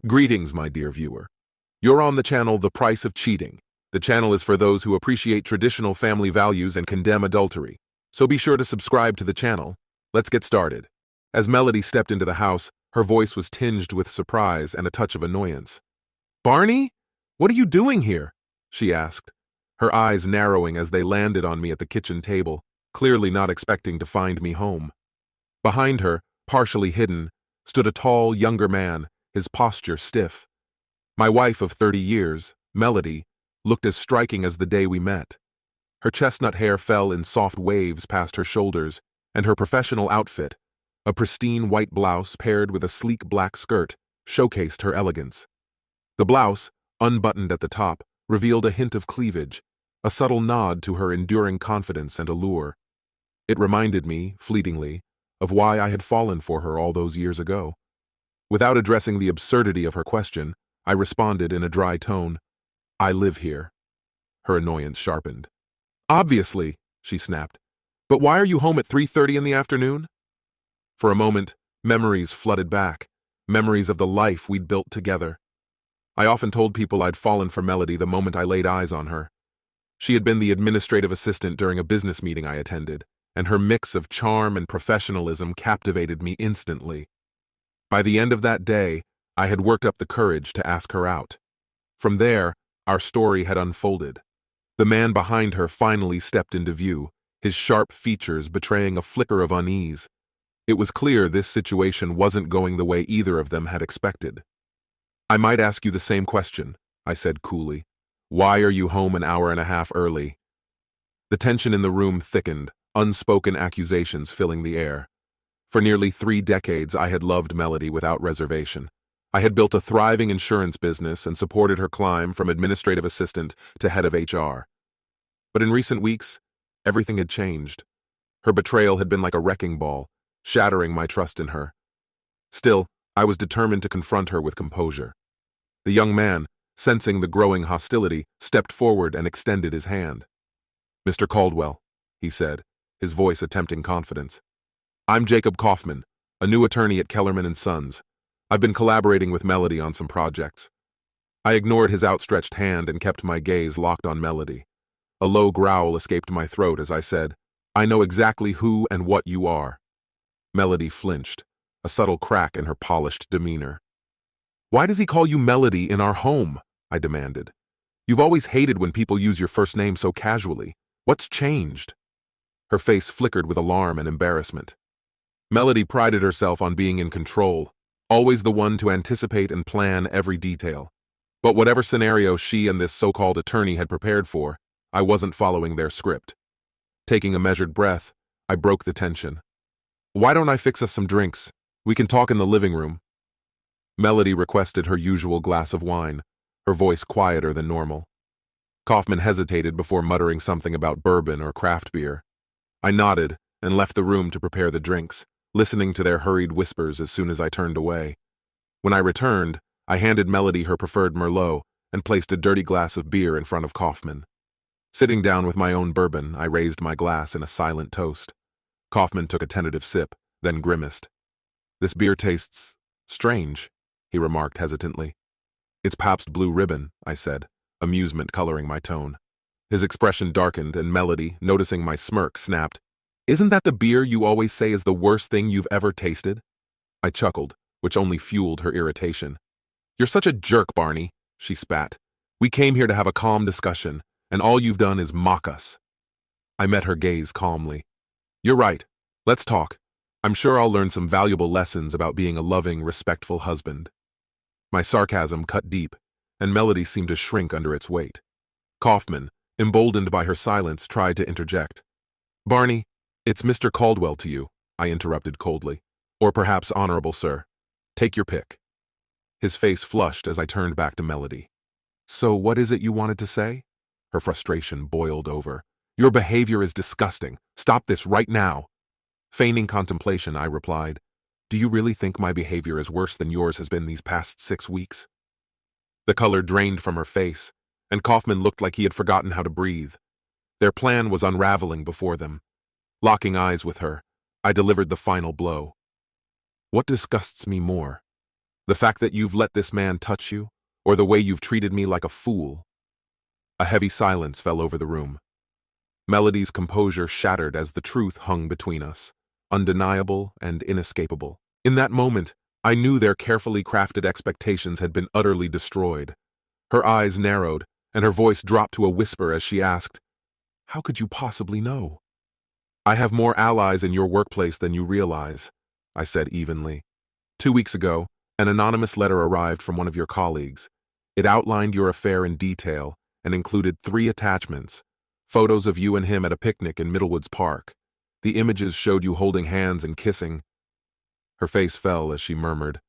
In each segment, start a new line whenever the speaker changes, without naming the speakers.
Greetings, my dear viewer. You're on the channel The Price of Cheating. The channel is for those who appreciate traditional family values and condemn adultery. So be sure to subscribe to the channel. Let's get started. As Melody stepped into the house, her voice was tinged with surprise and a touch of annoyance. "Barney? What are you doing here?" she asked, her eyes narrowing as they landed on me at the kitchen table, clearly not expecting to find me home. Behind her, partially hidden, stood a tall, younger man, his posture stiff. My wife of 30 years, Melody, looked as striking as the day we met. Her chestnut hair fell in soft waves past her shoulders, and her professional outfit, a pristine white blouse paired with a sleek black skirt, showcased her elegance. The blouse, unbuttoned at the top, revealed a hint of cleavage, a subtle nod to her enduring confidence and allure. It reminded me, fleetingly, of why I had fallen for her all those years ago. Without addressing the absurdity of her question, I responded in a dry tone, "I live here." Her annoyance sharpened. "Obviously," she snapped. "But why are you home at 3:30 in the afternoon?" For a moment, memories flooded back, memories of the life we'd built together. I often told people I'd fallen for Melody the moment I laid eyes on her. She had been the administrative assistant during a business meeting I attended, and her mix of charm and professionalism captivated me instantly. By the end of that day, I had worked up the courage to ask her out. From there, our story had unfolded. The man behind her finally stepped into view, his sharp features betraying a flicker of unease. It was clear this situation wasn't going the way either of them had expected. "I might ask you the same question," I said coolly. "Why are you home an hour and a half early?" The tension in the room thickened, unspoken accusations filling the air. For nearly 3 decades, I had loved Melody without reservation. I had built a thriving insurance business and supported her climb from administrative assistant to head of HR. But in recent weeks, everything had changed. Her betrayal had been like a wrecking ball, shattering my trust in her. Still, I was determined to confront her with composure. The young man, sensing the growing hostility, stepped forward and extended his hand. "Mr. Caldwell," he said, his voice attempting confidence. "I'm Jacob Kaufman, a new attorney at Kellerman & Sons. I've been collaborating with Melody on some projects." I ignored his outstretched hand and kept my gaze locked on Melody. A low growl escaped my throat as I said, "I know exactly who and what you are." Melody flinched, a subtle crack in her polished demeanor. "Why does he call you Melody in our home?" I demanded. "You've always hated when people use your first name so casually. What's changed?" Her face flickered with alarm and embarrassment. Melody prided herself on being in control, always the one to anticipate and plan every detail. But whatever scenario she and this so-called attorney had prepared for, I wasn't following their script. Taking a measured breath, I broke the tension. "Why don't I fix us some drinks? We can talk in the living room." Melody requested her usual glass of wine, her voice quieter than normal. Kaufman hesitated before muttering something about bourbon or craft beer. I nodded and left the room to prepare the drinks, listening to their hurried whispers as soon as I turned away. When I returned, I handed Melody her preferred Merlot and placed a dirty glass of beer in front of Kaufman. Sitting down with my own bourbon, I raised my glass in a silent toast. Kaufman took a tentative sip, then grimaced. "This beer tastes strange," he remarked hesitantly. "It's Pabst Blue Ribbon," I said, amusement coloring my tone. His expression darkened, and Melody, noticing my smirk, snapped, "Isn't that the beer you always say is the worst thing you've ever tasted?" I chuckled, which only fueled her irritation. "You're such a jerk, Barney," she spat. "We came here to have a calm discussion, and all you've done is mock us." I met her gaze calmly. "You're right. Let's talk. I'm sure I'll learn some valuable lessons about being a loving, respectful husband." My sarcasm cut deep, and Melody seemed to shrink under its weight. Kaufman, emboldened by her silence, tried to interject. "Barney, it's Mr. Caldwell to you," I interrupted coldly. "Or perhaps Honorable Sir. Take your pick." His face flushed as I turned back to Melody. "So what is it you wanted to say?" Her frustration boiled over. "Your behavior is disgusting. Stop this right now." Feigning contemplation, I replied, "Do you really think my behavior is worse than yours has been these past 6 weeks?" The color drained from her face, and Kaufman looked like he had forgotten how to breathe. Their plan was unraveling before them. Locking eyes with her, I delivered the final blow. "What disgusts me more? The fact that you've let this man touch you, or the way you've treated me like a fool." A heavy silence fell over the room. Melody's composure shattered as the truth hung between us, undeniable and inescapable. In that moment, I knew their carefully crafted expectations had been utterly destroyed. Her eyes narrowed, and her voice dropped to a whisper as she asked, "How could you possibly know?" "I have more allies in your workplace than you realize," I said evenly. "2 weeks ago, an anonymous letter arrived from one of your colleagues. It outlined your affair in detail and included 3 attachments: photos of you and him at a picnic in Middlewoods Park. The images showed you holding hands and kissing." Her face fell as she murmured,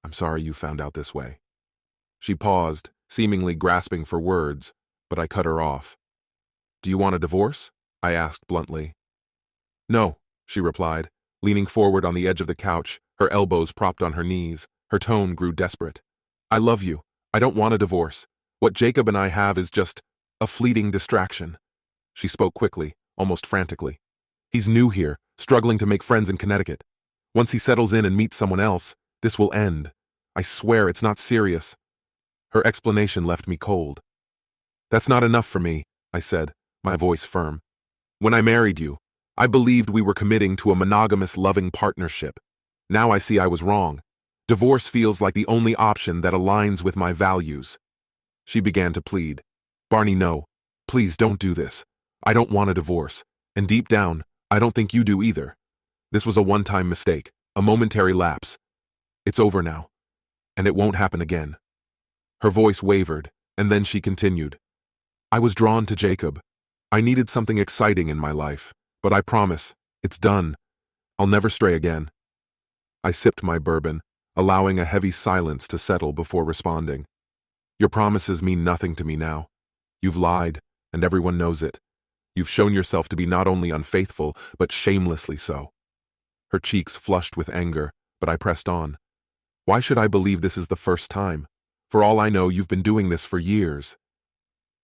"I'm sorry you found out this way." She paused, seemingly grasping for words, but I cut her off. "Do you want a divorce?" I asked bluntly. "No," she replied, leaning forward on the edge of the couch, her elbows propped on her knees. Her tone grew desperate. "I love you. I don't want a divorce. What Jacob and I have is just a fleeting distraction." She spoke quickly, almost frantically. "He's new here, struggling to make friends in Connecticut. Once he settles in and meets someone else, this will end. I swear it's not serious." Her explanation left me cold. "That's not enough for me," I said, my voice firm. "When I married you, I believed we were committing to a monogamous, loving partnership. Now I see I was wrong. Divorce feels like the only option that aligns with my values." She began to plead. "Barney, no. Please don't do this. I don't want a divorce. And deep down, I don't think you do either. This was a one-time mistake, a momentary lapse. It's over now. And it won't happen again." Her voice wavered, and then she continued. "I was drawn to Jacob. I needed something exciting in my life, but I promise, it's done. I'll never stray again." I sipped my bourbon, allowing a heavy silence to settle before responding. "Your promises mean nothing to me now. You've lied, and everyone knows it. You've shown yourself to be not only unfaithful, but shamelessly so." Her cheeks flushed with anger, but I pressed on. "Why should I believe this is the first time? For all I know, you've been doing this for years."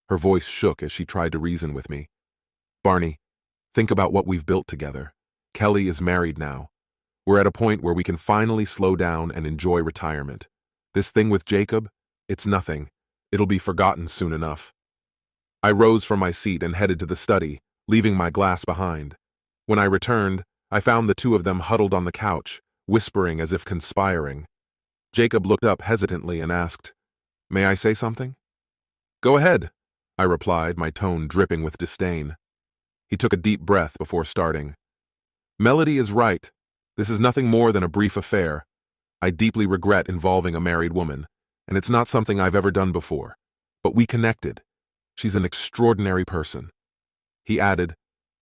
Her voice shook as she tried to reason with me. "Barney, think about what we've built together. Kelly is married now. We're at a point where we can finally slow down and enjoy retirement. This thing with Jacob, it's nothing. It'll be forgotten soon enough." I rose from my seat and headed to the study, leaving my glass behind. When I returned, I found the two of them huddled on the couch, whispering as if conspiring. Jacob looked up hesitantly and asked, "May I say something?" "Go ahead," I replied, my tone dripping with disdain. He took a deep breath before starting. "Melody is right. This is nothing more than a brief affair. I deeply regret involving a married woman, and it's not something I've ever done before. But we connected. She's an extraordinary person." He added,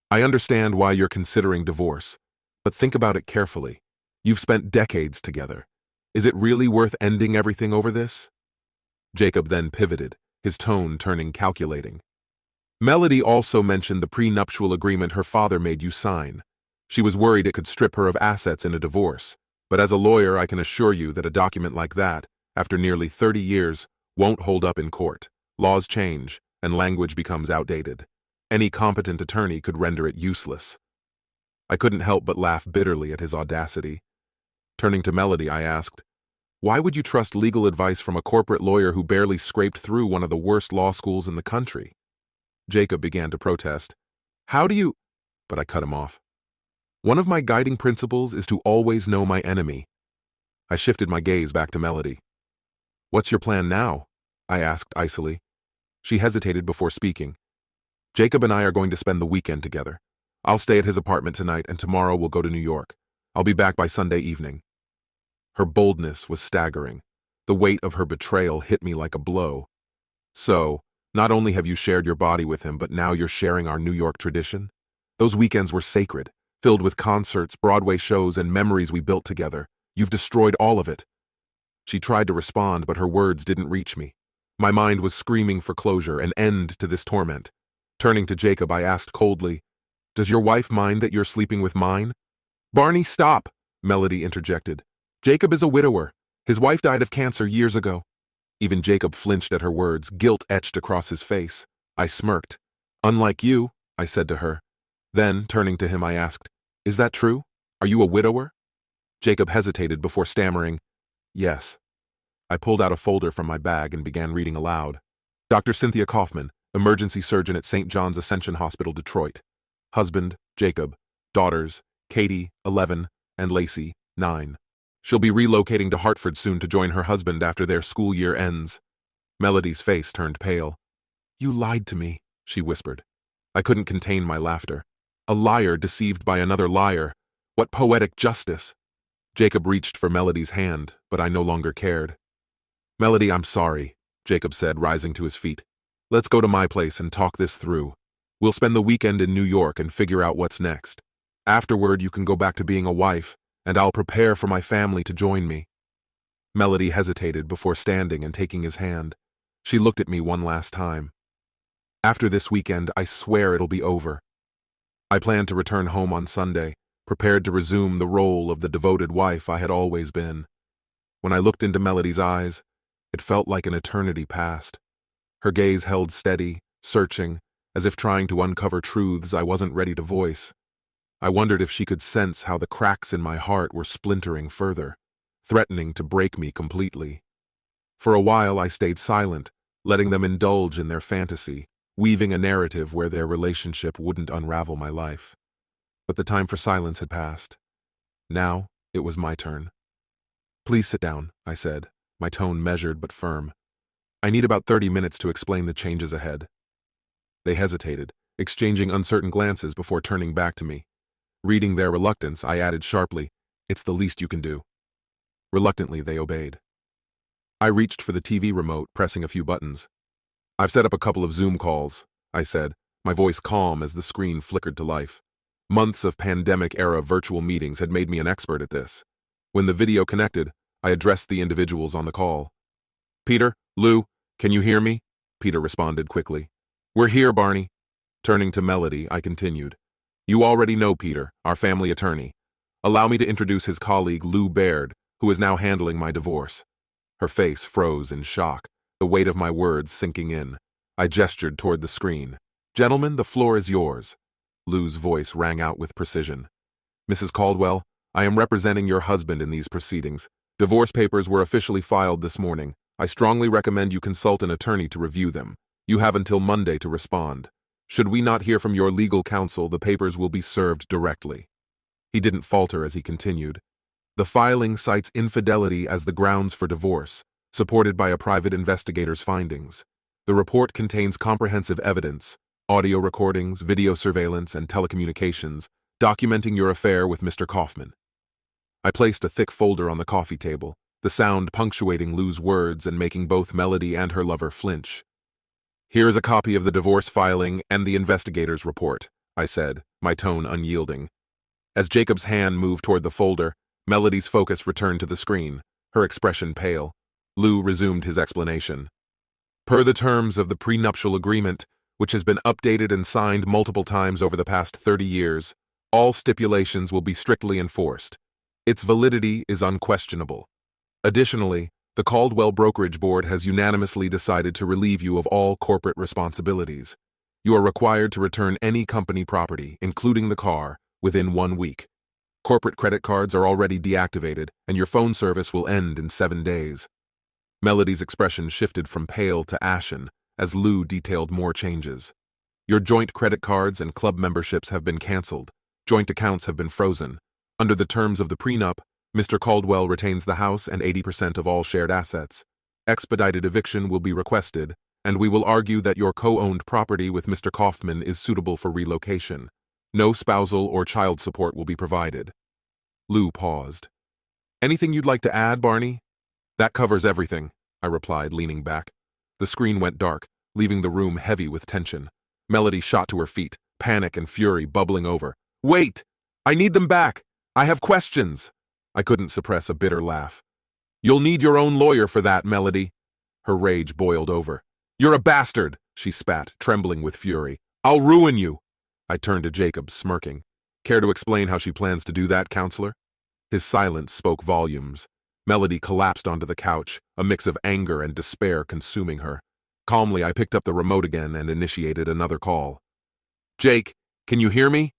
"I understand why you're considering divorce, but think about it carefully. You've spent decades together. Is it really worth ending everything over this?" Jacob then pivoted, his tone turning calculating. "Melody also mentioned the prenuptial agreement her father made you sign. She was worried it could strip her of assets in a divorce, but as a lawyer I can assure you that a document like that, after nearly 30 years, won't hold up in court. Laws change, and language becomes outdated. Any competent attorney could render it useless." I couldn't help but laugh bitterly at his audacity. Turning to Melody, I asked, "Why would you trust legal advice from a corporate lawyer who barely scraped through one of the worst law schools in the country?" Jacob began to protest. "How do you—" But I cut him off. "One of my guiding principles is to always know my enemy." I shifted my gaze back to Melody. "What's your plan now?" I asked icily. She hesitated before speaking. "Jacob and I are going to spend the weekend together. I'll stay at his apartment tonight, and tomorrow we'll go to New York. I'll be back by Sunday evening." Her boldness was staggering. The weight of her betrayal hit me like a blow. "So, not only have you shared your body with him, but now you're sharing our New York tradition? Those weekends were sacred, filled with concerts, Broadway shows, and memories we built together. You've destroyed all of it." She tried to respond, but her words didn't reach me. My mind was screaming for closure, an end to this torment. Turning to Jacob, I asked coldly, "Does your wife mind that you're sleeping with mine?" "Barney, stop!" Melody interjected. "Jacob is a widower. His wife died of cancer years ago." Even Jacob flinched at her words, guilt etched across his face. I smirked. "Unlike you," I said to her. Then, turning to him, I asked, "Is that true? Are you a widower?" Jacob hesitated before stammering, "Yes." I pulled out a folder from my bag and began reading aloud. Dr. Cynthia Kaufman, emergency surgeon at St. John's Ascension Hospital, Detroit. Husband, Jacob. Daughters, Katie, 11, and Lacey, 9. She'll be relocating to Hartford soon to join her husband after their school year ends. Melody's face turned pale. You lied to me, she whispered. I couldn't contain my laughter. A liar deceived by another liar. What poetic justice! Jacob reached for Melody's hand, but I no longer cared. Melody, I'm sorry, Jacob said, rising to his feet. Let's go to my place and talk this through. We'll spend the weekend in New York and figure out what's next. Afterward, you can go back to being a wife, and I'll prepare for my family to join me. Melody hesitated before standing and taking his hand. She looked at me one last time. After this weekend, I swear it'll be over. I planned to return home on Sunday, prepared to resume the role of the devoted wife I had always been. When I looked into Melody's eyes, it felt like an eternity passed. Her gaze held steady, searching, as if trying to uncover truths I wasn't ready to voice. I wondered if she could sense how the cracks in my heart were splintering further, threatening to break me completely. For a while I stayed silent, letting them indulge in their fantasy, weaving a narrative where their relationship wouldn't unravel my life. But the time for silence had passed. Now it was my turn. Please sit down, I said, my tone measured but firm. I need about 30 minutes to explain the changes ahead. They hesitated, exchanging uncertain glances before turning back to me. Reading their reluctance, I added sharply, "It's the least you can do." Reluctantly, they obeyed. I reached for the TV remote, pressing a few buttons. "I've set up a couple of Zoom calls," I said, my voice calm as the screen flickered to life. Months of pandemic-era virtual meetings had made me an expert at this. When the video connected, I addressed the individuals on the call. "Peter, Lou, can you hear me?" Peter responded quickly. "We're here, Barney." Turning to Melody, I continued. "You already know Peter, our family attorney. Allow me to introduce his colleague, Lou Baird, who is now handling my divorce." Her face froze in shock, the weight of my words sinking in. I gestured toward the screen. "Gentlemen, the floor is yours." Lou's voice rang out with precision. "Mrs. Caldwell, I am representing your husband in these proceedings. Divorce papers were officially filed this morning. I strongly recommend you consult an attorney to review them. You have until Monday to respond. Should we not hear from your legal counsel, the papers will be served directly." He didn't falter as he continued. "The filing cites infidelity as the grounds for divorce, supported by a private investigator's findings. The report contains comprehensive evidence, audio recordings, video surveillance, and telecommunications, documenting your affair with Mr. Kaufman." I placed a thick folder on the coffee table, the sound punctuating Lou's words and making both Melody and her lover flinch. "Here is a copy of the divorce filing and the investigator's report," I said, my tone unyielding. As Jacob's hand moved toward the folder, Melody's focus returned to the screen, her expression pale. Lou resumed his explanation. "Per the terms of the prenuptial agreement, which has been updated and signed multiple times over the past 30 years, all stipulations will be strictly enforced. Its validity is unquestionable. Additionally, the Caldwell Brokerage Board has unanimously decided to relieve you of all corporate responsibilities. You are required to return any company property, including the car, within 1 week. Corporate credit cards are already deactivated, and your phone service will end in 7 days." Melody's expression shifted from pale to ashen as Lou detailed more changes. "Your joint credit cards and club memberships have been canceled. Joint accounts have been frozen. Under the terms of the prenup, Mr. Caldwell retains the house and 80% of all shared assets. Expedited eviction will be requested, and we will argue that your co-owned property with Mr. Kaufman is suitable for relocation. No spousal or child support will be provided." Lou paused. "Anything you'd like to add, Barney?" "That covers everything," I replied, leaning back. The screen went dark, leaving the room heavy with tension. Melody shot to her feet, panic and fury bubbling over. "Wait! I need them back! I have questions!" I couldn't suppress a bitter laugh. "You'll need your own lawyer for that, Melody." Her rage boiled over. "You're a bastard," she spat, trembling with fury. "I'll ruin you." I turned to Jacob, smirking. "Care to explain how she plans to do that, counselor?" His silence spoke volumes. Melody collapsed onto the couch, a mix of anger and despair consuming her. Calmly, I picked up the remote again and initiated another call. "Jake, can you hear me?"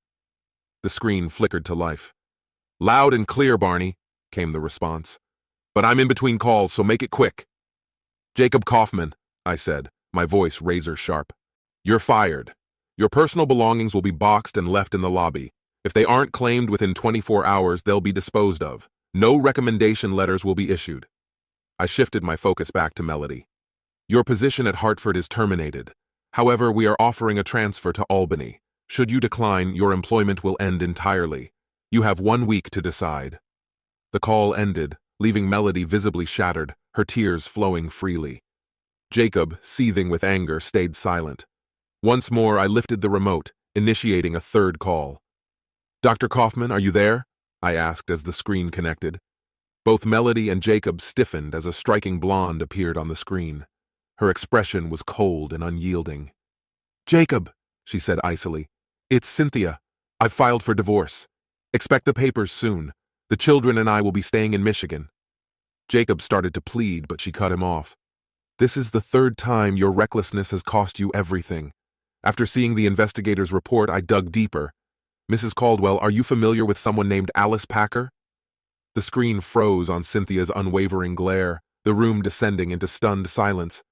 The screen flickered to life. "Loud and clear, Barney," came the response. But I'm in between calls, so make it quick. Jacob Kaufman, I said, my voice razor sharp. You're fired. Your personal belongings will be boxed and left in the lobby. If they aren't claimed within 24 hours, they'll be disposed of. No recommendation letters will be issued. I shifted my focus back to Melody. Your position at Hartford is terminated. However, we are offering a transfer to Albany. Should you decline, your employment will end entirely. You have 1 week to decide. The call ended, leaving Melody visibly shattered, her tears flowing freely. Jacob, seething with anger, stayed silent. Once more, I lifted the remote, initiating a third call. Dr. Kaufman, are you there? I asked as the screen connected. Both Melody and Jacob stiffened as a striking blonde appeared on the screen. Her expression was cold and unyielding. Jacob, she said icily, it's Cynthia. I've filed for divorce. Expect the papers soon. The children and I will be staying in Michigan. Jacob started to plead, but she cut him off. This is the third time your recklessness has cost you everything. After seeing the investigator's report, I dug deeper. Mrs. Caldwell, are you familiar with someone named Alice Packer? The screen froze on Cynthia's unwavering glare, the room descending into stunned silence.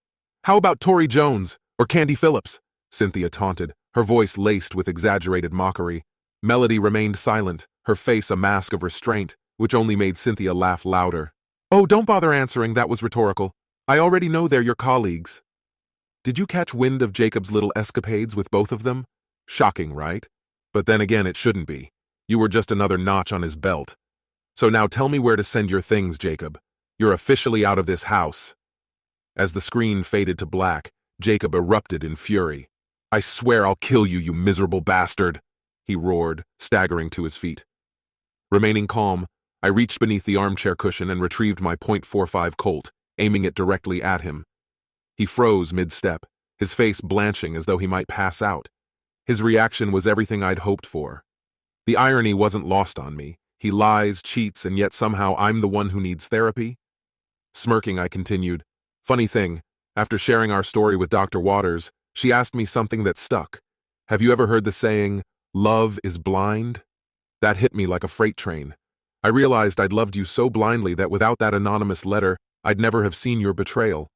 How about Tori Jones or Candy Phillips? Cynthia taunted, her voice laced with exaggerated mockery. Melody remained silent, her face a mask of restraint, which only made Cynthia laugh louder. Oh, don't bother answering, that was rhetorical. I already know they're your colleagues. Did you catch wind of Jacob's little escapades with both of them? Shocking, right? But then again, it shouldn't be. You were just another notch on his belt. So now tell me where to send your things, Jacob. You're officially out of this house. As the screen faded to black, Jacob erupted in fury. I swear I'll kill you, you miserable bastard, he roared, staggering to his feet. Remaining calm, I reached beneath the armchair cushion and retrieved my .45 Colt, aiming it directly at him. He froze mid-step, his face blanching as though he might pass out. His reaction was everything I'd hoped for. The irony wasn't lost on me. He lies, cheats, and yet somehow I'm the one who needs therapy? Smirking, I continued. Funny thing, after sharing our story with Dr. Waters, she asked me something that stuck. Have you ever heard the saying, love is blind? That hit me like a freight train. I realized I'd loved you so blindly that without that anonymous letter, I'd never have seen your betrayal.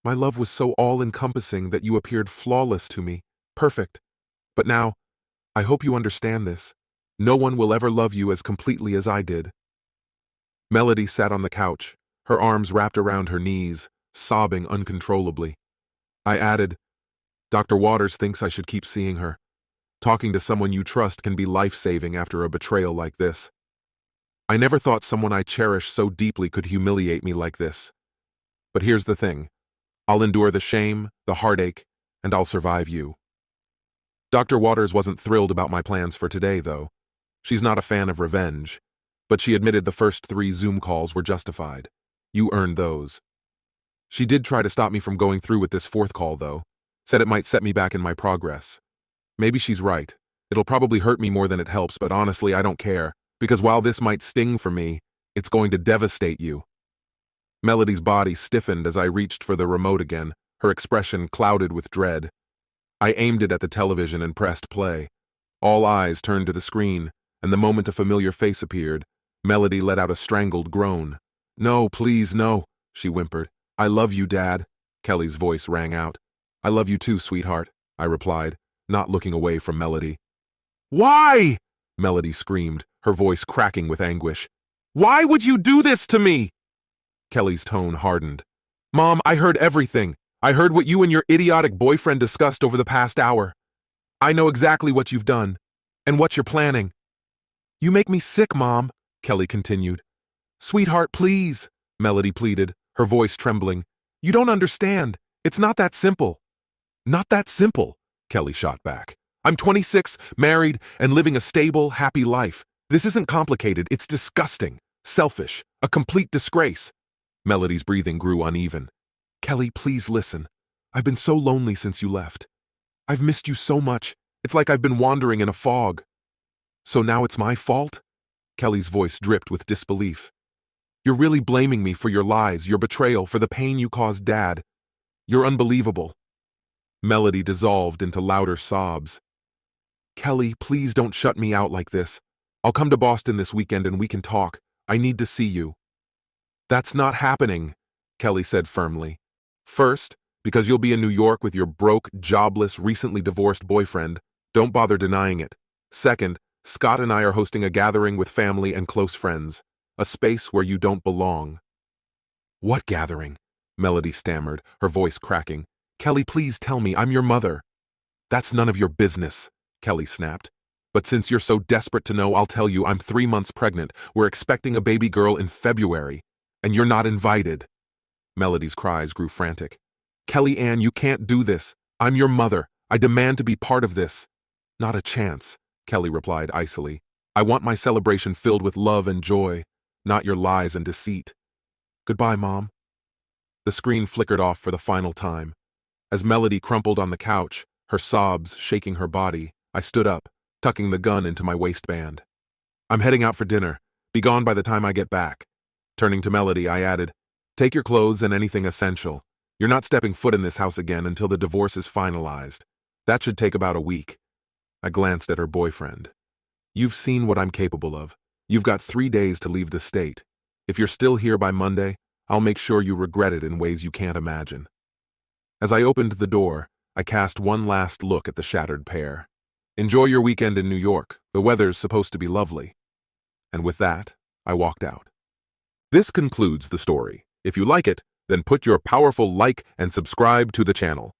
My love was so all-encompassing that you appeared flawless to me, perfect. But now, I hope you understand this. No one will ever love you as completely as I did. Melody sat on the couch, her arms wrapped around her knees, sobbing uncontrollably. I added, Dr. Waters thinks I should keep seeing her. Talking to someone you trust can be life-saving after a betrayal like this. I never thought someone I cherish so deeply could humiliate me like this. But here's the thing. I'll endure the shame, the heartache, and I'll survive you. Dr. Waters wasn't thrilled about my plans for today, though. She's not a fan of revenge, but she admitted the first 3 Zoom calls were justified. You earned those. She did try to stop me from going through with this 4th call, though. Said it might set me back in my progress. Maybe she's right. It'll probably hurt me more than it helps, but honestly, I don't care. Because while this might sting for me, it's going to devastate you. Melody's body stiffened as I reached for the remote again, her expression clouded with dread. I aimed it at the television and pressed play. All eyes turned to the screen, and the moment a familiar face appeared, Melody let out a strangled groan. No, please, no, she whimpered. I love you, Dad, Kelly's voice rang out. I love you too, sweetheart, I replied, not looking away from Melody. Why? Melody screamed, her voice cracking with anguish. Why would you do this to me? Kelly's tone hardened. Mom, I heard everything. I heard what you and your idiotic boyfriend discussed over the past hour. I know exactly what you've done, and what you're planning. You make me sick, Mom, Kelly continued. Sweetheart, please, Melody pleaded, her voice trembling. You don't understand. It's not that simple. Not that simple, Kelly shot back. I'm 26, married, and living a stable, happy life. This isn't complicated, it's disgusting, selfish, a complete disgrace. Melody's breathing grew uneven. Kelly, please listen. I've been so lonely since you left. I've missed you so much. It's like I've been wandering in a fog. So now it's my fault? Kelly's voice dripped with disbelief. You're really blaming me for your lies, your betrayal, for the pain you caused Dad. You're unbelievable. Melody dissolved into louder sobs. Kelly, please don't shut me out like this. I'll come to Boston this weekend and we can talk. I need to see you. That's not happening, Kelly said firmly. First, because you'll be in New York with your broke, jobless, recently divorced boyfriend. Don't bother denying it. Second, Scott and I are hosting a gathering with family and close friends, a space where you don't belong. What gathering? Melody stammered, her voice cracking. Kelly, please tell me, I'm your mother. That's none of your business, Kelly snapped. But since you're so desperate to know, I'll tell you I'm 3 months pregnant. We're expecting a baby girl in February, and you're not invited. Melody's cries grew frantic. Kelly Ann, you can't do this. I'm your mother. I demand to be part of this. Not a chance, Kelly replied icily. I want my celebration filled with love and joy, not your lies and deceit. Goodbye, Mom. The screen flickered off for the final time. As Melody crumpled on the couch, her sobs shaking her body, I stood up, tucking the gun into my waistband. I'm heading out for dinner. Be gone by the time I get back. Turning to Melody, I added, take your clothes and anything essential. You're not stepping foot in this house again until the divorce is finalized. That should take about a week. I glanced at her boyfriend. You've seen what I'm capable of. You've got 3 days to leave the state. If you're still here by Monday, I'll make sure you regret it in ways you can't imagine. As I opened the door, I cast one last look at the shattered pair. Enjoy your weekend in New York. The weather's supposed to be lovely. And with that, I walked out. This concludes the story. If you like it, then put your powerful like and subscribe to the channel.